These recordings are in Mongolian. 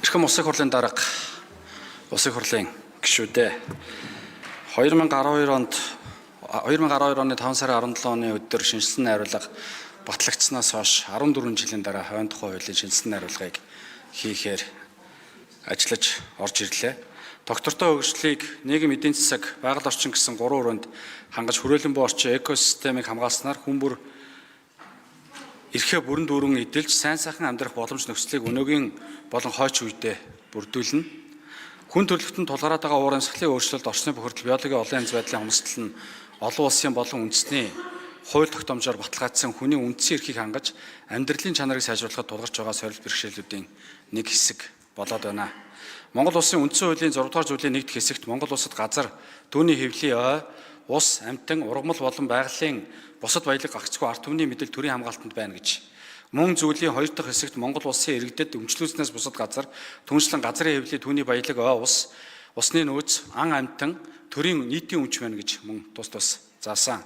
Эрхэм улсын хурлын дарга, улсын хурлын гишүүдээ 2012 оны 5 сарын 17 оны өдөр шинжилсэн найруулга батлагдсанаас хойш 14 жилийн дараа хойно тухай хуулийн шинжилсэн найруулгыг хийхээр ажиллаж орж ирлээ. Доктортой хөгжлийг нийгэм эдийн засаг, байгаль орчин гэсэн 3 өрөөнд хангаж хүрээлэн буй орчин экосистемийг хамгаалснаар хүн бүр эрхээ бүрэн дүүрэн эдэлж сайн сайхан амьдрах боломж нөхцөлийг өнөөгийн болон хойч үедээ бүрдүүлнэ. Хүн төрөлхтөнд тулгараад байгаа уур амьсгалын өөрчлөлт, орчны бохирдол, биологийн олон янз байдлын хомсдол нь олон улсын болон үндэсний хууль тогтоомжоор баталгаажсан хүний үндсэн эрхийг хангаж амьдралын чанарыг сайжруулахад тулгарч байгаа сорилт бэрхшээлүүдийн нэг хэсэг болоод байна. Монгол улсын үндсэн хуулийн 6 дугаар зүйлийн нэгд хэсэгт Монгол улсад газар, түүний хэвлийн ой, ус, амьтан, ургамал болон байгалийн бусад баялаг гагцгүй ард түмний мэдэл төрийн хамгаалтанд байна гэж. Мөн зүйлийн 2 дахь хэсэгт Монгол улсын иргэдэд өмчлүүлснээс бусад газар, түншлэн газрын хэвлий, түүний баялаг ой, ус, усны нөөц, ан амьтан, төрийн нийтийн өмч байна гэж мөн тус заасан.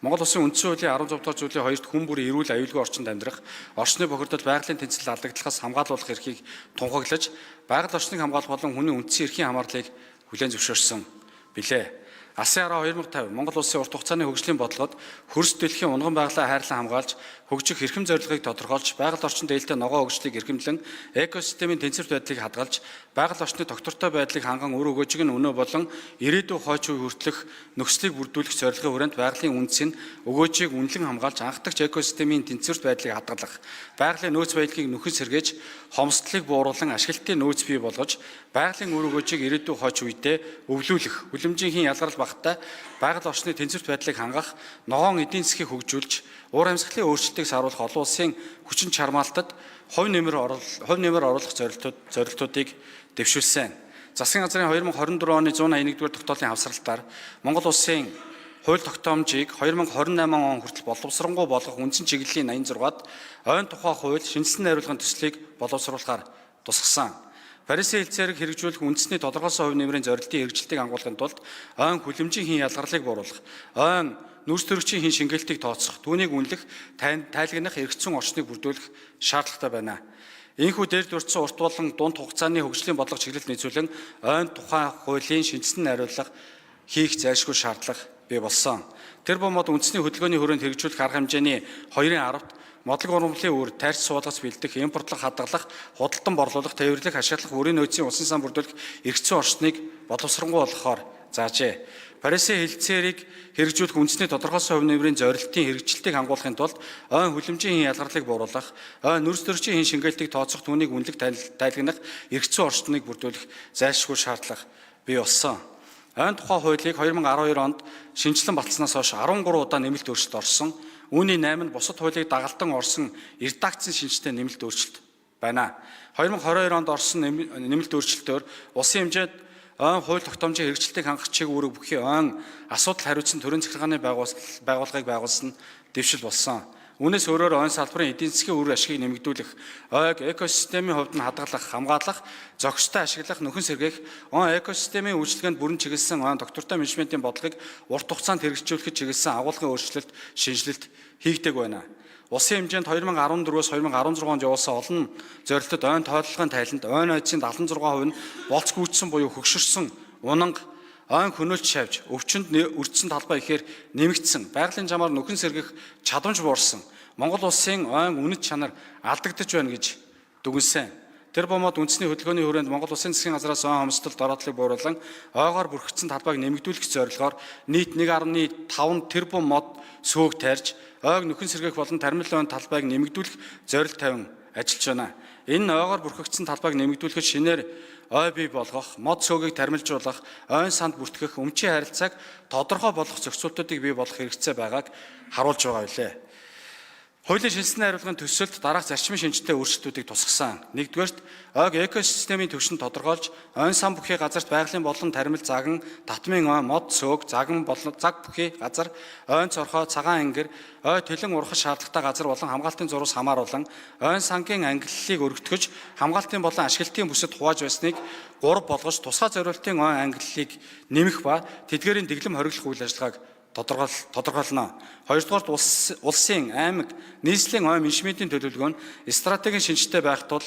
Монгол улсын үндсэн хуулийн 16 дугаар зүйлийн 2-т хүн бүрийн эрүүл аюулгүй орчинд амьдрах, орчны бохирдол, байгалийн тэнцэл алдагдлахаас хамгаалуулах эрхийг тунхаглаж, байгаль орчныг хамгаалах болон хүний үндсэн эрхийн хамаарлыг хүлээн зөвшөөрсөн билээ. Алсын хараа 2050 Монгол улсын урт хугацааны хөгжлийн бодлогод хөрс дэлхийн унган байгалаа хайрлан хамгаалж, хөгжих эрхэм зорилгыг тодорхойлж, байгаль орчинд ээлтэй ногоо хөгжлийг эрхэмлэн, экосистемийн тэнцвэрт байдлыг хадгалж, байгаль орчны доктортой байдлыг ханган өр өгөөжийг нь өнөө болон ирээдүйн хойч үе хүртэлх нөхцөлийг бүрдүүлэх зорилгын хүрээнд байгалийн үндэс нь өгөөжийг үнэлэн хамгаалж, анхдагч экосистемийн тэнцвэрт байдлыг хадгалах, байгалийн нөөц баялагийг нөхөн сэргээж, хомсдлыг бууруулан ашиглалтын нөөц бий болгож, байгалийн өр өгөөжийг ирээдүйн хойч үедээ өвлүүлэх, хүлэмжийн ялгарл багтаа байгаль орчны тэнцвэрт байдлыг хангах, ногоон эдийн засгийг хөгжүүлж, уур амьсгалын өөрчлөлтийг саруулах олон улсын хүчин чармаалтад хувь нэмэр оруулах зорилтуудыг дэвшүүлсэн. Засгийн газрын 2024 оны 181-р тогтоолын хавсралтаар Монгол улсын хууль тогтоомжийг 2028 он хүртэл боловсронгуй болгох үндсэн чиглэлийн 86-ад ойн тухай хууль шинжилсэн найруулгын төслийг боловсруулахаар тусгасан. Парисын хэлцээрийг хэрэгжүүлэх үндэсний тодорхойлсон хувь нэмрийн зорилтын хэрэгжилтийг хангуулахын тулд ойн хүлэмжийн хийн ялгарлыг бууруулах, ойн нүрс төрөгчийн хийн шингээлтийг тооцох, түүнийг үнэлэх, тайлгнах эргэцсэн орчныг бүрдүүлэх шаардлагатай байна. Ийхүү дээр дурдсан урт болон дунд хугацааны хөгжлийн бодлого чиглэлд нийцүүлэн ойн тухай хуулийн шинжилсэн найруулга хийх зайлшгүй шаардлага бий болсон. Тэр бомод үндэсний хөдөлгөөний хүрээнд хэрэгжүүлэх арга хэмжээний 2-10-т модлог ургамлын үр, тайрч суулгац бэлдэх, импортлох, хадгалах, худалдан борлуулах, тээвэрлэх, ашиглах, өрийн нөөцийн усан сан бүрдүүлэх эргэцсэн орчныг боловсронгуй болгохоор заажээ. Парисын хэлцээрийг хэрэгжүүлэх үндэсний тодорхойлсон хувь нэмрийн зорилтын хэрэгжилтийг хангуулахын тулд ойн хүлэмжийн хийн ялгарлыг бууруулах, ойн нүрс төрөгчийн хийн шингээлтийг тооцох, түүнийг үнэлэх, тайлгнах, эргэцсэн орчныг бүрдүүлэх зайлшгүй шаардлага бий болсон. Ойн тухай хуулийг 2012 онд шинжилэн баталснаас хойш 13 удаа нэмэлт өөрчлөлт орсон. Үүний 8 нь бусад хуулийг дагалдан орсон редакцийн шинжтэй нэмэлт өөрчлөлт байна. 2022 онд орсон нэмэлт өөрчлөлтөөр улсын хэмжээнд ойн хууль тогтоомжийн хэрэгжилтийг хангах чиг үүрэг бүхий ойн асуудал хариуцсан төрийн захиргааны байгууллагыг байгуулсан дэвшил болсон. Үүнээс өөрөөр ойн салбарын эдийн засгийн үр ашгийг нэмэгдүүлэх, ойг экосистемийн хувьд нь хадгалах, хамгаалах, зохистой ашиглах, нөхөн сэргээх, ойн экосистемийн үйлчлэгэнд бүрэн чиглэсэн ойн доктортой менежментийн бодлогыг урт хугацаанд хэрэгжүүлэхэд чиглэсэн агуулгын өөрчлөлт, шинжилэлт хийгдэг байна. Улсын хэмжээнд 2014-өөс 2016 онд явуулсан олон зорилтод ойн тойлолгын тайланд ойн ойцын 76% нь болцгүйдсэн буюу хөгшөрсөн, унанга, ойн хөнөөлт шавж, өвчнөд өртсөн талбай ихээр нэмэгдсэн, байгалийн чамаар нөхөн сэргэх чадамж буурсан, Монгол улсын ойн үнэт чанар алдагдаж байна гэж дүгнсэн. Тэр бомод үндэсний хөдөлгөөний хүрээнд Монгол улсын засгийн газраас ойн хомсдолд ороодлыг бууруулан, ойгоор бүрхэгдсэн талбайг нэмэгдүүлэх зорилгоор нийт 1.5 тэрбум мод сөөг тарьж, ойг нөхөн сэргээх болон тармил ойн талбайг нэмэгдүүлэх зорилт тавин ажиллаж байна. Энэ ойгоор бүрхэгдсэн талбайг нэмэгдүүлэхэд шинээр ой бий болгох, мод сөөгийг тармилжуулах, ойн санд бүртгэх, өмчийн харилцааг тодорхой болгох зохицуултуудыг бий болгох хэрэгцээ байгааг харуулж байгаа билээ. Хуулийн шинжилсэн найруулгын төсөлд дараах зарчмын шинжилттэй өөрчлөлтүүдийг тусгасан. Нэгдүгээрт ойг экосистемийн түвшинд тодорхойлж, ойн сан бүхий газарт байгалийн болон тармил заган, татмын ой, мод сөөг, заган болон цаг бүхий газар, ойн цорхой, цагаан ангир, ой тэлэн урхах шаардлагатай газар болон хамгаалтын зурус хамааруулан, ойн сангийн ангиллалыг өргөтгөж, хамгаалтын болон ашиглалтын бүсэд хувааж байсныг 3 болгож, тусгай зориултын ойн ангиллалыг нэмэх ба тэдгээрийн дэглэм хориглох үйл ажиллагааг тодорхойлно. Хоёрдугаарт улсын аймаг нийслэлийн ойн менежментийн төлөвлөгөө нь стратегийн шинжтэй байх тул